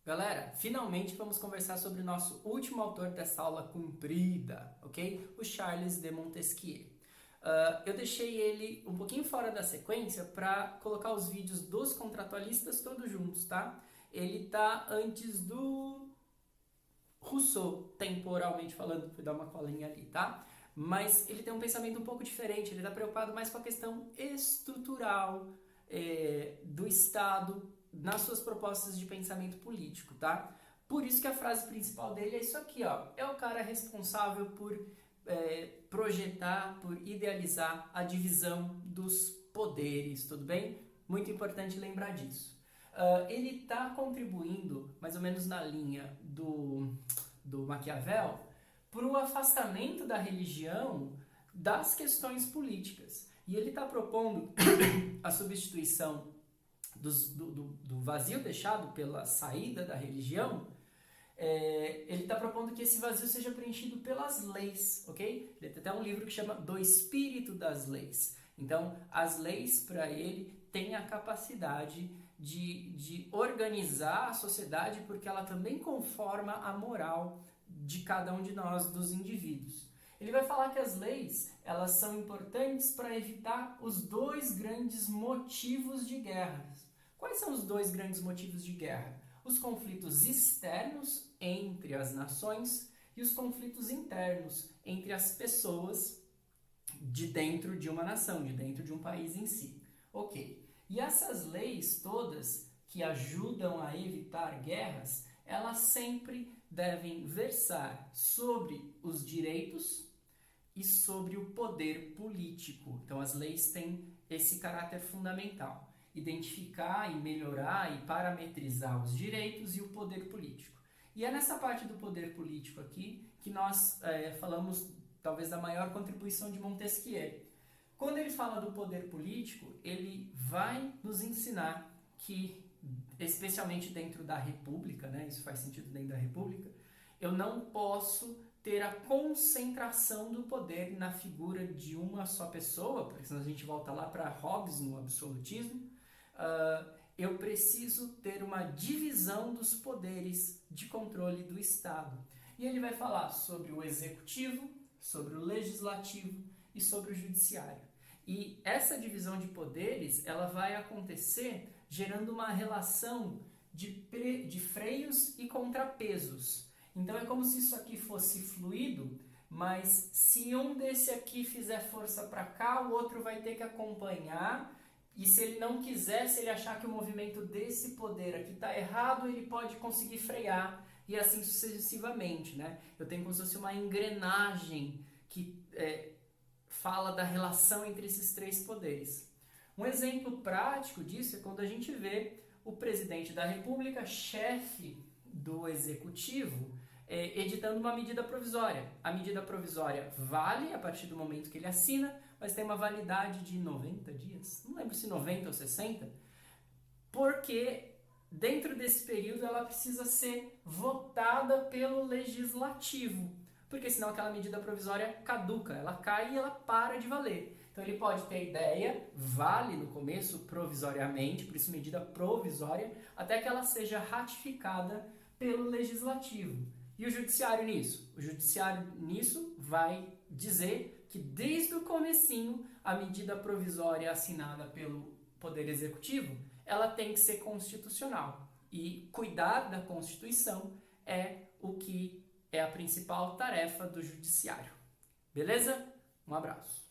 Galera, finalmente vamos conversar sobre o nosso último autor dessa aula comprida, ok? O Charles de Montesquieu. Eu deixei ele um pouquinho fora da sequência para colocar os vídeos dos contratualistas todos juntos, tá? Ele tá antes do Rousseau, temporalmente falando, fui dar uma colinha ali, tá? Mas ele tem um pensamento um pouco diferente, ele está preocupado mais com a questão estrutural do Estado nas suas propostas de pensamento político, tá? Por isso que a frase principal dele é isso aqui, ó. É o cara responsável por projetar, por idealizar a divisão dos poderes, tudo bem? Muito importante lembrar disso. Ele está contribuindo, mais ou menos na linha do Maquiavel, para o afastamento da religião das questões políticas. E ele está propondo a substituição do vazio deixado pela saída da religião. Ele está propondo que esse vazio seja preenchido pelas leis, ok? Ele tem até um livro que chama Do Espírito das Leis. Então, as leis, para ele, têm a capacidade de organizar a sociedade, porque ela também conforma a moral de cada um de nós, dos indivíduos. Ele vai falar que as leis, elas são importantes para evitar os dois grandes motivos de guerras. Quais são os dois grandes motivos de guerra? Os conflitos externos entre as nações e os conflitos internos entre as pessoas de dentro de uma nação, de dentro de um país em si. Ok. E essas leis todas que ajudam a evitar guerras, elas sempre devem versar sobre os direitos e sobre o poder político. Então as leis têm esse caráter fundamental. Identificar e melhorar e parametrizar os direitos e o poder político. E é nessa parte do poder político aqui que nós falamos talvez da maior contribuição de Montesquieu. Quando ele fala do poder político, ele vai nos ensinar que, especialmente dentro da República, né, isso faz sentido dentro da República, eu não posso ter a concentração do poder na figura de uma só pessoa, porque senão a gente volta lá para Hobbes no absolutismo. Eu preciso ter uma divisão dos poderes de controle do Estado. E ele vai falar sobre o executivo, sobre o legislativo e sobre o judiciário. E essa divisão de poderes, ela vai acontecer gerando uma relação de freios e contrapesos. Então é como se isso aqui fosse fluido, mas se um desse aqui fizer força para cá, o outro vai ter que acompanhar. E se ele não quiser, se ele achar que o movimento desse poder aqui está errado, ele pode conseguir frear e assim sucessivamente, né? Eu tenho como se fosse uma engrenagem que fala da relação entre esses três poderes. Um exemplo prático disso é quando a gente vê o presidente da República, chefe do executivo, editando uma medida provisória. A medida provisória vale a partir do momento que ele assina, mas tem uma validade de 90 dias, não lembro se 90 ou 60, porque dentro desse período ela precisa ser votada pelo legislativo, porque senão aquela medida provisória caduca, ela cai e ela para de valer. Então ele pode ter ideia, vale no começo provisoriamente, por isso medida provisória, até que ela seja ratificada pelo legislativo. E o judiciário nisso? O judiciário nisso vai dizer que desde o comecinho a medida provisória assinada pelo Poder Executivo, ela tem que ser constitucional. E cuidar da Constituição é o que é a principal tarefa do judiciário. Beleza? Um abraço.